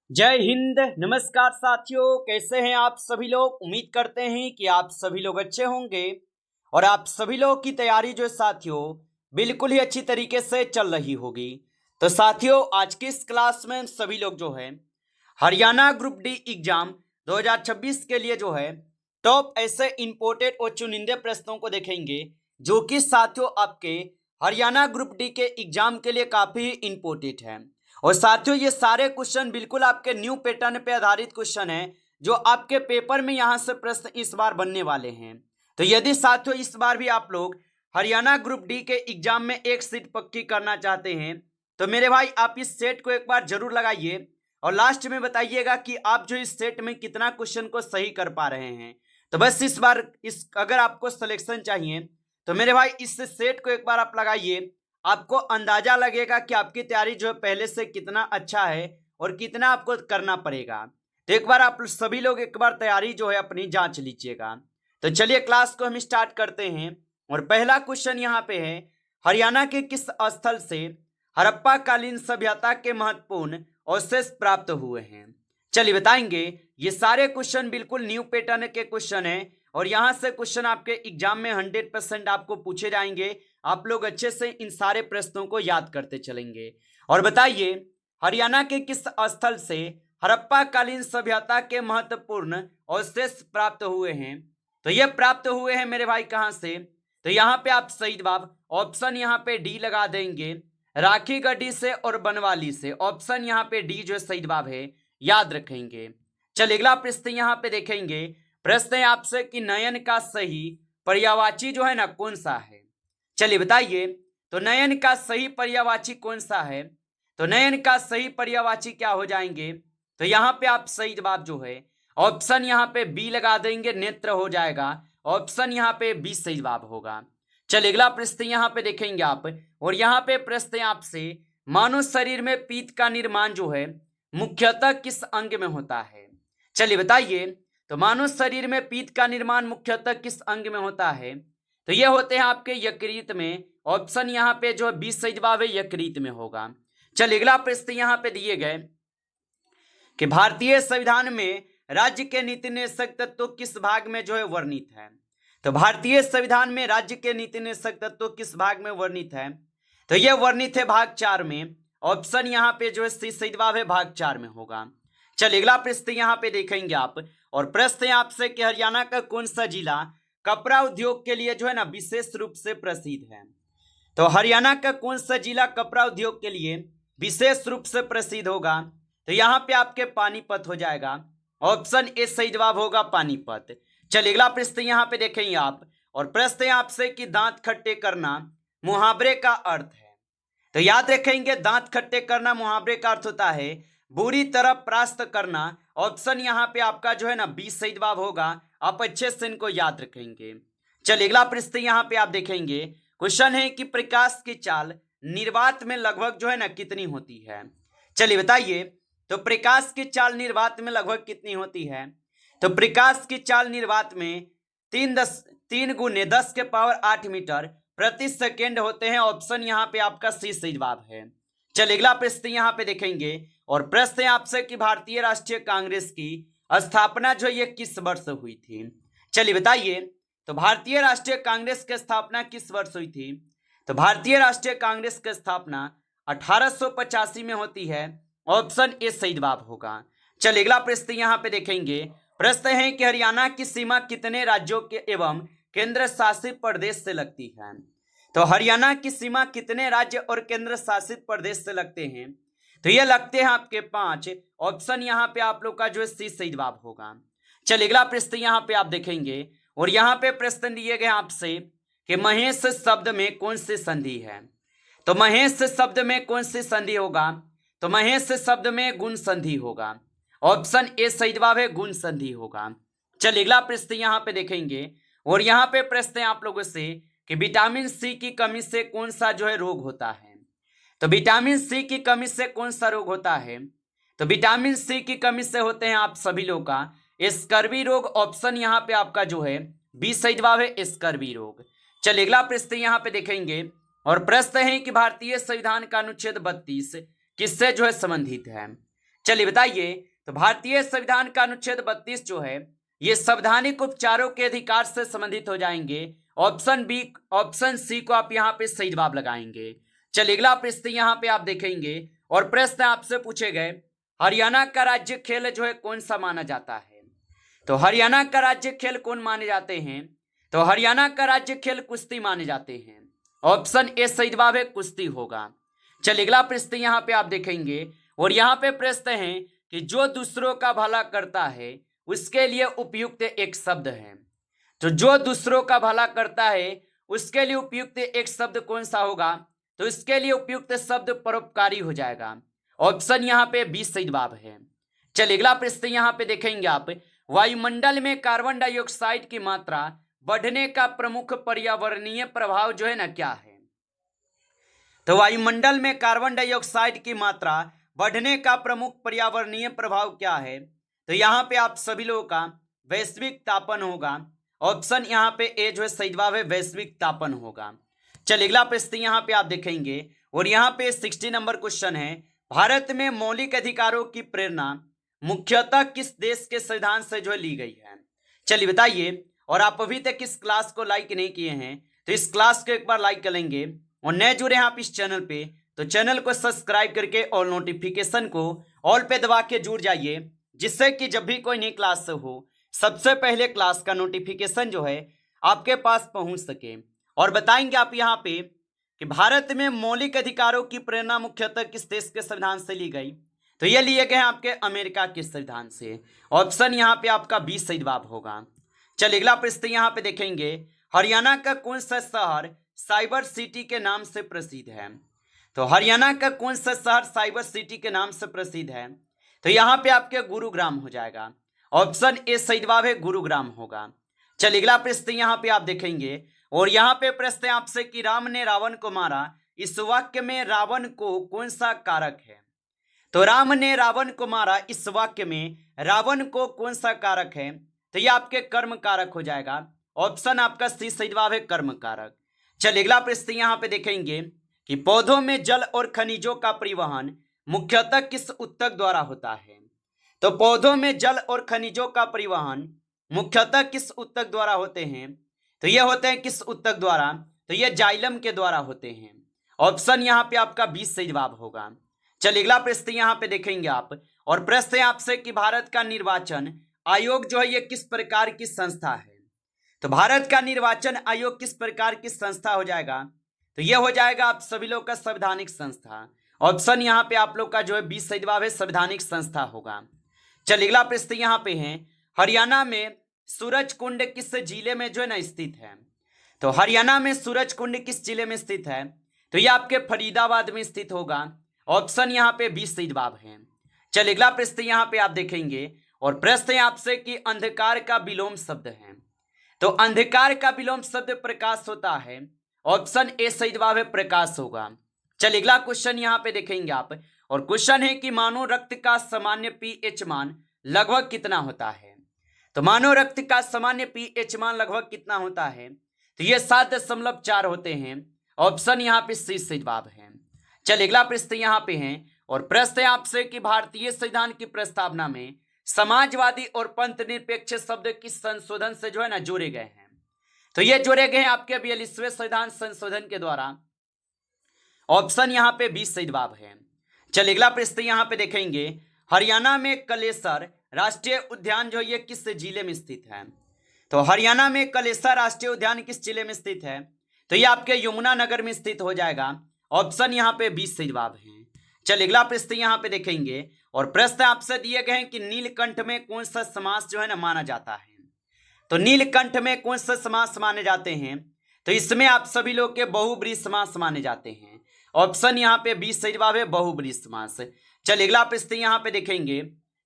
जय हिंद। नमस्कार साथियों, कैसे हैं आप सभी लोग। उम्मीद करते हैं कि आप सभी लोग अच्छे होंगे और आप सभी लोग की तैयारी जो है साथियों बिल्कुल ही अच्छी तरीके से चल रही होगी। तो साथियों, आज की इस क्लास में हम सभी लोग जो है हरियाणा ग्रुप डी एग्जाम 2026 के लिए जो है टॉप ऐसे इंपोर्टेड और चुनिंदे प्रश्नों को देखेंगे जो कि साथियों आपके हरियाणा ग्रुप डी के एग्जाम के लिए काफी इंपोर्टेंट है। और साथियों, ये सारे क्वेश्चन बिल्कुल आपके न्यू पैटर्न पे आधारित क्वेश्चन है जो आपके पेपर में यहाँ से प्रश्न इस बार बनने वाले हैं। तो यदि साथियों इस बार भी आप लोग हरियाणा ग्रुप डी के एग्जाम में एक सीट पक्की करना चाहते हैं तो मेरे भाई आप इस सेट को एक बार जरूर लगाइए और लास्ट में बताइएगा कि आप जो इस सेट में कितना क्वेश्चन को सही कर पा रहे हैं। तो बस इस बार अगर आपको सिलेक्शन चाहिए तो मेरे भाई इस सेट को एक बार आप लगाइए, आपको अंदाजा लगेगा कि आपकी तैयारी जो है पहले से कितना अच्छा है और कितना आपको करना पड़ेगा। तो एक बार आप सभी लोग एक बार तैयारी जो है अपनी जांच लीजिएगा। तो चलिए क्लास को हम स्टार्ट करते हैं और पहला क्वेश्चन यहाँ पे है, हरियाणा के किस स्थल से हड़प्पा कालीन सभ्यता के महत्वपूर्ण अवशेष प्राप्त हुए हैं। चलिए बताएंगे। ये सारे क्वेश्चन बिल्कुल न्यू पैटर्न के क्वेश्चन है और यहाँ से क्वेश्चन आपके एग्जाम में 100% आपको पूछे जाएंगे। आप लोग अच्छे से इन सारे प्रश्नों को याद करते चलेंगे। और बताइए, हरियाणा के किस स्थल से हड़प्पा कालीन सभ्यता के महत्वपूर्ण अवशेष प्राप्त हुए हैं। तो ये प्राप्त हुए हैं मेरे भाई कहां से। तो यहाँ पे आप सही जवाब ऑप्शन यहाँ पे डी लगा देंगे, राखी गढ़ी से और बनवाली से। ऑप्शन यहाँ पे डी जो सही जवाब है, याद रखेंगे। चलिए अगला प्रश्न यहाँ पे देखेंगे। प्रश्न है आपसे कि नयन का सही पर्यायवाची जो है ना कौन सा है। चलिए बताइए, तो नयन का सही पर्यायवाची कौन सा है। तो नयन का सही पर्यायवाची क्या हो जाएंगे। तो यहाँ पे आप सही जवाब जो है ऑप्शन यहाँ पे बी लगा देंगे, नेत्र हो जाएगा। ऑप्शन यहाँ पे बी सही जवाब होगा। चलिए अगला प्रश्न यहाँ पे देखेंगे आप, और यहाँ पे प्रश्न आपसे मानव शरीर में पीत का निर्माण जो है मुख्यतः किस अंग में होता है। चलिए बताइए, तो मानव शरीर में पीत का निर्माण मुख्यतः किस अंग में होता है। तो ये होते हैं आपके यकृत में। ऑप्शन यहाँ पे जो 20 सही जवाब है यकृत में होगा। चलिए अगला प्रश्न यहाँ पे दिए गए कि भारतीय संविधान में राज्य के नीति निर्देशक तत्व किस भाग में जो है वर्णित है। तो भारतीय संविधान में राज्य के नीति निर्देशक तत्व किस भाग में वर्णित है। तो यह वर्णित है भाग 4 में। ऑप्शन यहाँ पे जो है सी सही जवाब है भाग 4 में होगा। चलिए अगला प्रश्न यहाँ पे देखेंगे आप, और प्रश्न आपसे कि हरियाणा का कौन सा जिला कपड़ा उद्योग के लिए जो है ना विशेष रूप से प्रसिद्ध है। तो हरियाणा का कौन सा जिला कपड़ा उद्योग के लिए विशेष रूप से प्रसिद्ध होगा। तो यहाँ पे आपके पानीपत हो जाएगा। ऑप्शन ए सही जवाब होगा पानीपत। चलिए अगला प्रश्न यहाँ पे देखेंगे आप, और प्रश्न आपसे कि दांत खट्टे करना मुहावरे का अर्थ है। तो याद रखेंगे, दांत खट्टे करना मुहावरे का अर्थ होता है बुरी तरह परास्त करना। ऑप्शन यहाँ पे आपका जो है ना 20 सही जवाब होगा। आप अच्छे से इनको याद रखेंगे। चलिए अगला प्रश्न यहाँ पे आप देखेंगे। क्वेश्चन है कि प्रकाश की चाल निर्वात में लगभग जो है ना कितनी होती है। चलिए बताइए, तो प्रकाश की चाल निर्वात में लगभग कितनी होती है। तो प्रकाश की चाल निर्वात में 3 गुने 10 के पावर 8 मीटर प्रति सेकेंड होते हैं। ऑप्शन यहाँ पे आपका सी सही जवाब है। चलिए अगला प्रश्न यहाँ पे देखेंगे, और प्रश्न आपसे कि भारतीय राष्ट्रीय कांग्रेस की स्थापना जो ये किस वर्ष हुई थी। चलिए बताइए, तो भारतीय राष्ट्रीय कांग्रेस की स्थापना किस वर्ष हुई थी। तो भारतीय राष्ट्रीय कांग्रेस की स्थापना 1885 में होती है। ऑप्शन ए सही जवाब होगा। चलिए अगला प्रश्न यहाँ पे देखेंगे। प्रश्न है कि हरियाणा की सीमा कितने राज्यों के एवं केंद्र शासित प्रदेश से लगती है। तो हरियाणा की सीमा कितने राज्य और केंद्र शासित प्रदेश से लगते हैं। तो ये लगते हैं आपके 5। ऑप्शन यहाँ पे आप लोग का जो है सी सही जवाब होगा। चलिए अगला प्रश्न यहाँ पे आप देखेंगे, और यहाँ पे प्रश्न दिए गए आपसे कि महेश शब्द में कौन सी संधि है। तो महेश शब्द में कौन सी संधि होगा। तो महेश शब्द में गुण संधि होगा। ऑप्शन ए सही जवाब है गुण संधि होगा। चलिए अगला प्रश्न यहाँ पे देखेंगे, और यहाँ पे प्रश्न है आप लोगों से कि विटामिन सी की कमी से कौन सा जो है रोग होता है। तो विटामिन सी की कमी से कौन सा रोग होता है। तो विटामिन सी की कमी से होते हैं आप सभी लोग का स्कर्वी रोग। ऑप्शन यहाँ पे आपका जो है 20 सही जवाब है स्कर्वी रोग। चलिए अगला प्रश्न यहाँ पे देखेंगे, और प्रश्न है कि भारतीय संविधान का अनुच्छेद 32 किससे जो है संबंधित है। चलिए बताइए, तो भारतीय संविधान का अनुच्छेद 32 जो है ये संवैधानिक उपचारों के अधिकार से संबंधित हो जाएंगे। ऑप्शन बी, ऑप्शन सी को आप यहाँ पे सही जवाब लगाएंगे। चलिए अगला प्रश्न यहाँ पे आप देखेंगे और प्रश्न आपसे पूछे गए, हरियाणा का राज्य खेल जो है कौन सा माना जाता है? तो हरियाणा का राज्य खेल कौन माने जाते हैं? तो हरियाणा का राज्य खेल कुश्ती माने जाते हैं। ऑप्शन ए सही जवाब है, कुश्ती होगा। चलिए अगला प्रश्न यहाँ पे आप देखेंगे और यहाँ पे प्रश्न है कि जो दूसरों का भला करता है उसके लिए उपयुक्त एक शब्द है। तो जो दूसरों का भला करता है उसके लिए उपयुक्त एक शब्द कौन सा होगा? तो इसके लिए उपयुक्त शब्द परोपकारी हो जाएगा। ऑप्शन यहाँ पे बी सही जवाब है। चलिए अगला प्रश्न यहाँ पे देखेंगे आप, वायुमंडल में कार्बन डाइऑक्साइड की मात्रा बढ़ने का प्रमुख पर्यावरणीय प्रभाव जो है ना क्या है? तो वायुमंडल में कार्बन डाइऑक्साइड की मात्रा बढ़ने का प्रमुख पर्यावरणीय प्रभाव क्या है? तो यहाँ पे आप सभी लोगों का वैश्विक तापन होगा। ऑप्शन यहाँ पे ए जो है सही जवाब है, वैश्विक तापन होगा। चलिए अगला प्रश्न यहाँ पे आप देखेंगे और यहाँ पे 60 नंबर क्वेश्चन है, भारत में मौलिक अधिकारों की प्रेरणा मुख्यतः किस देश के संविधान से जो है ली गई है? चलिए बताइए, और आप अभी तक इस क्लास को लाइक नहीं किए हैं तो इस क्लास को एक बार लाइक कर लेंगे और नए जुड़े हैं आप इस चैनल पे तो चैनल को सब्सक्राइब करके और नोटिफिकेशन को ऑल पे दबा के जुड़ जाइए, जिससे कि जब भी कोई नई क्लास हो सबसे पहले क्लास का नोटिफिकेशन जो है आपके पास पहुंच सके। और बताएंगे आप यहाँ पे कि भारत में मौलिक अधिकारों की प्रेरणा मुख्यतः किस देश के संविधान से ली गई? तो ये लिए गए हैं आपके अमेरिका के संविधान से। ऑप्शन यहाँ पे आपका बी सही जवाब होगा। चलिए अगला प्रश्न यहाँ पे देखेंगे, हरियाणा का कौन सा शहर साइबर सिटी के नाम से प्रसिद्ध है? तो हरियाणा का कौन सा शहर साइबर सिटी के नाम से प्रसिद्ध है? तो यहाँ पे आपके गुरुग्राम हो जाएगा। ऑप्शन ए सही जवाब है, गुरुग्राम होगा। चलिए अगला प्रश्न यहाँ पे आप देखेंगे और यहाँ पे प्रश्न आपसे कि राम ने रावण को मारा, इस वाक्य में रावण को कौन सा कारक है? तो राम ने रावण को मारा, इस वाक्य में रावण को कौन सा कारक है? तो ये आपके कर्म कारक हो जाएगा। ऑप्शन आपका सी सही जवाब है, कर्म कारक। चलिए अगला प्रश्न यहाँ पे देखेंगे कि पौधों में जल और खनिजों का परिवहन मुख्यतः किस ऊतक द्वारा होता है? तो पौधों में जल और खनिजों का परिवहन मुख्यतः किस ऊतक द्वारा होते हैं? तो ये होते हैं किस ऊतक द्वारा? तो ये जाइलम के द्वारा होते हैं। ऑप्शन यहाँ पे आपका 20 सही जवाब होगा। चलिए अगला प्रश्न यहाँ पे देखेंगे आप और प्रश्न है आपसे कि भारत का निर्वाचन आयोग जो है ये किस प्रकार की संस्था है? तो भारत का निर्वाचन आयोग किस प्रकार की संस्था हो जाएगा? तो ये हो जाएगा आप सभी लोग का संवैधानिक संस्था। ऑप्शन यहाँ पे आप लोग का जो है 20 सही जवाब है, संवैधानिक संस्था होगा। चलिए अगला प्रश्न यहाँ पे है, हरियाणा में सूरज कुंड किस जिले में जो है ना स्थित है? तो हरियाणा में सूरज कुंड किस जिले में स्थित है? तो ये आपके फरीदाबाद में स्थित होगा। ऑप्शन यहाँ पे 20 सही जवाब है। चलिए अगला प्रश्न यहाँ पे आप देखेंगे और प्रश्न है आपसे कि अंधकार का विलोम शब्द है। तो अंधकार का विलोम शब्द प्रकाश होता है। ऑप्शन ए सही जवाब है, प्रकाश होगा। चलिए अगला क्वेश्चन यहाँ पे देखेंगे आप और क्वेश्चन है कि मानव रक्त का सामान्य पीएच मान लगभग कितना होता है? तो मानव रक्त का सामान्य पीएच मान लगभग कितना होता है? तो ये 7.4 होते हैं। ऑप्शन यहाँ पे सी सही जवाब है। चलिए अगला प्रश्न यहाँ पे है और प्रश्न है आपसे कि भारतीय संविधान की प्रस्तावना में समाजवादी और पंथ निरपेक्ष शब्द किस संशोधन से जो है ना जोड़े गए हैं? तो ये जोड़े गए हैं आपके 42वें संविधान संशोधन के द्वारा। ऑप्शन यहाँ पे 20 सही जवाब है। चलिए अगला प्रश्न यहाँ पे देखेंगे, हरियाणा में कलेसर राष्ट्रीय उद्यान जो ये किस जिले में स्थित है? तो हरियाणा में कलेसर राष्ट्रीय उद्यान किस जिले में स्थित है? तो ये आपके यमुनानगर में स्थित हो जाएगा। ऑप्शन यहाँ पे 20 सही जवाब है। चलिए अगला प्रश्न यहाँ पे देखेंगे और प्रश्न आपसे दिए गए हैं कि नीलकंठ में कौन सा समास जो है ना माना जाता है? तो नीलकंठ में कौन सा समास माने जाते हैं? तो इसमें आप सभी लोग के बहुब्रीहि समास माने जाते हैं। ऑप्शन यहाँ पे 20 सही जवाब है, बहुब्रीहि समास। चलिए अगला प्रश्न यहाँ पे देखेंगे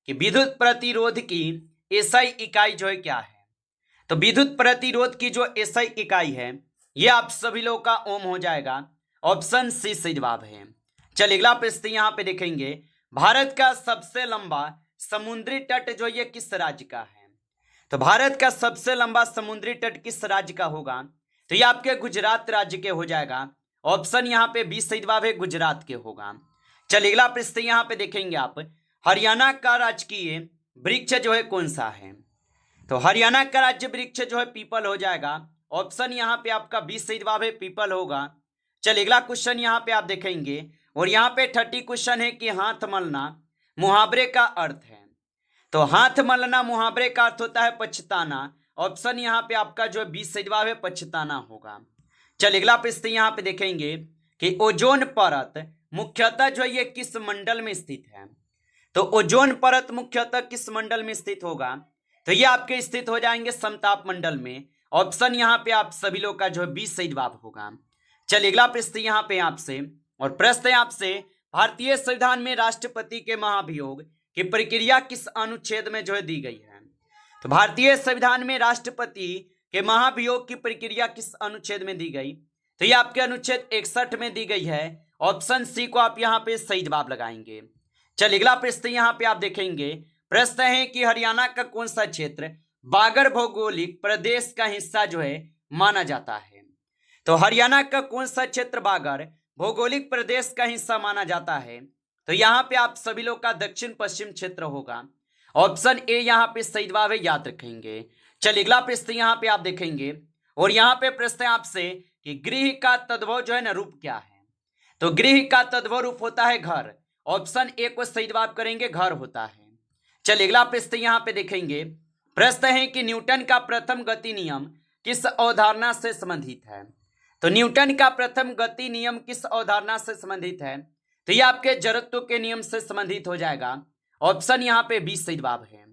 कि विद्युत प्रतिरोध की एसआई इकाई जो है क्या है? तो विद्युत प्रतिरोध की जो एसआई इकाई है ये आप सभी लोग का ओम हो जाएगा। ऑप्शन सी सही जवाब है। चलिए अगला प्रश्न यहाँ पे देखेंगे, भारत का सबसे लंबा समुद्री तट जो ये किस राज्य का है? तो भारत का सबसे लंबा समुद्री तट किस राज्य का होगा? तो ये आपके गुजरात राज्य के हो जाएगा। ऑप्शन यहाँ पे 20 सही जवाब है, गुजरात के होगा। चलिए अगला प्रश्न यहाँ पे देखेंगे आप, हरियाणा का राजकीय वृक्ष जो है कौन सा है? तो हरियाणा का राज्य वृक्ष जो है पीपल हो जाएगा। ऑप्शन यहाँ पे आपका 20 सही जवाब है, पीपल होगा। चलिए अगला क्वेश्चन यहाँ पे आप देखेंगे और यहाँ पे 30 क्वेश्चन है कि हाथ मलना मुहावरे का अर्थ है। तो हाथ मलना मुहावरे का अर्थ होता है पछताना। ऑप्शन यहाँ पे आपका जो है 20 सही जवाब है, पछताना होगा। चलिए अगला प्रश्न यहाँ पे देखेंगे कि ओजोन परत मुख्यतः जो है ये किस मंडल में स्थित है? तो ओजोन परत मुख्यतः किस मंडल में स्थित होगा? तो ये आपके स्थित हो जाएंगे समताप मंडल में। ऑप्शन यहाँ पे आप सभी लोग का जो है 20 सही जवाब होगा। चलिए अगला प्रश्न यहाँ पे आपसे, और प्रश्न है आपसे, भारतीय संविधान में राष्ट्रपति के महाभियोग की प्रक्रिया किस अनुच्छेद में जो है दी गई है? तो भारतीय संविधान में राष्ट्रपति के महाभियोग की प्रक्रिया किस अनुच्छेद में दी गई? तो ये आपके अनुच्छेद 61 में दी गई है। ऑप्शन सी को आप यहाँ पे सही जवाब लगाएंगे। चलिए अगला प्रश्न यहाँ पे आप देखेंगे, प्रश्न है कि हरियाणा का कौन सा क्षेत्र बागर भौगोलिक प्रदेश का हिस्सा जो है माना जाता है? तो हरियाणा का कौन सा क्षेत्र बागर भौगोलिक प्रदेश का हिस्सा माना जाता है? तो यहाँ पे आप सभी लोग का दक्षिण पश्चिम क्षेत्र होगा। ऑप्शन ए यहाँ पे सही जवाब है, याद रखेंगे। चलिए अगला प्रश्न यहाँ पे आप देखेंगे और यहाँ पे प्रश्न है आपसे कि गृह का तद्भव जो है ना रूप क्या है? तो गृह का तद्भव रूप होता है घर। ऑप्शन ए को सही जवाब करेंगे, घर होता है। चलिए अगला प्रश्न यहाँ पे देखेंगे, प्रश्न है कि न्यूटन का प्रथम गति नियम किस अवधारणा से संबंधित है? तो न्यूटन का प्रथम गति नियम किस अवधारणा से संबंधित है? तो ये आपके जड़त्व के नियम से संबंधित हो जाएगा। ऑप्शन यहाँ पे 20 सही जवाब है।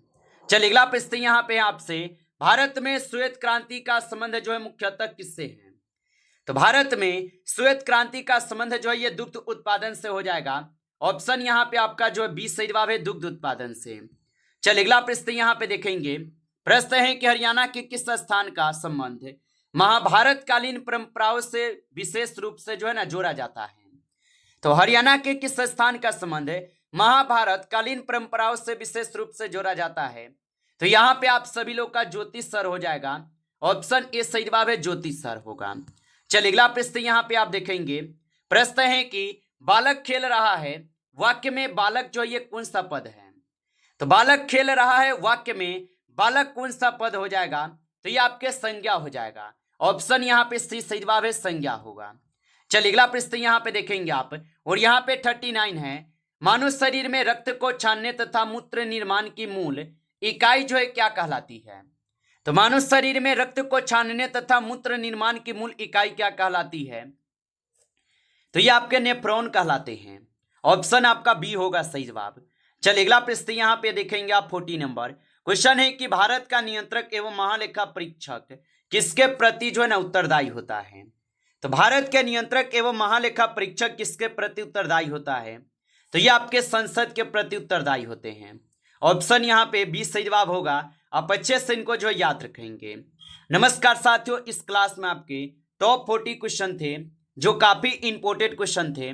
चलिए अगला प्रश्न यहाँ पे आपसे, भारत में श्वेत क्रांति का संबंध जो है मुख्यतः किससे है? तो भारत में श्वेत क्रांति का संबंध जो है ये दुग्ध उत्पादन से हो जाएगा। ऑप्शन यहाँ पे आपका जो है 20 सही जवाब है, दुग्ध उत्पादन से। चलिए अगला प्रश्न यहाँ पे देखेंगे, प्रश्न है कि हरियाणा के किस स्थान का संबंध महाभारत कालीन परंपराओं से विशेष रूप से जो है ना जोड़ा जाता है? तो हरियाणा के किस स्थान का संबंध महाभारत कालीन परंपराओं से विशेष रूप से जोड़ा जाता है? तो यहाँ पे आप सभी लोग का ज्योतिष सर हो जाएगा। ऑप्शन ए सही जवाब है, ज्योतिष सर होगा। चलिए अगला प्रश्न यहाँ पे आप देखेंगे, प्रश्न है कि बालक खेल रहा है वाक्य में बालक जो ये कौन सा पद है? तो बालक खेल रहा है वाक्य में बालक कौन सा पद हो जाएगा? तो ये आपके संज्ञा हो जाएगा। ऑप्शन यहाँ पे सी सही जवाब है, संज्ञा होगा। चलिए अगला प्रश्न यहाँ पे देखेंगे आप और यहाँ पे 39 है, मानव शरीर में रक्त को छानने तथा मूत्र निर्माण की मूल इकाई जो है क्या कहलाती है? तो मानव शरीर में रक्त को छानने तथा मूत्र निर्माण की मूल इकाई क्या कहलाती है? तो ये आपके नेफ्रॉन कहलाते हैं। ऑप्शन आपका बी होगा सही जवाब। चलिए अगला प्रश्न यहाँ पे देखेंगे आप 40 नंबर, क्वेश्चन है कि भारत का नियंत्रक एवं महालेखा परीक्षक किसके प्रति जो है ना उत्तरदायी होता है? तो भारत के नियंत्रक एवं महालेखा परीक्षक किसके प्रति उत्तरदायी होता है? तो ये आपके संसद के प्रति उत्तरदायी होते हैं। ऑप्शन यहाँ पे 20 सही जवाब होगा। आप अच्छे से इनको जो याद रखेंगे। नमस्कार साथियों, इस क्लास में आपके टॉप 40 क्वेश्चन थे जो काफी इंपॉर्टेंट क्वेश्चन थे।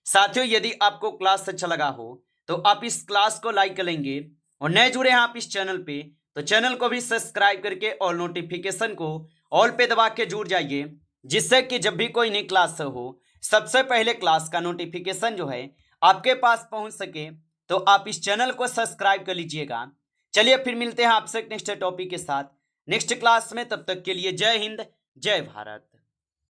साथियों यदि आपको क्लास अच्छा लगा हो तो आप इस क्लास को लाइक करेंगे और नए जुड़े हैं आप इस चैनल पे तो चैनल को भी सब्सक्राइब करके और नोटिफिकेशन को ऑल पे दबा के जुड़ जाइए, जिससे कि जब भी कोई नई क्लास हो सबसे पहले क्लास का नोटिफिकेशन जो है आपके पास पहुंच सके। तो आप इस चैनल को सब्सक्राइब कर लीजिएगा। चलिए फिर मिलते हैं आपसे नेक्स्ट टॉपिक के साथ नेक्स्ट क्लास में। तब तक के लिए जय हिंद, जय भारत।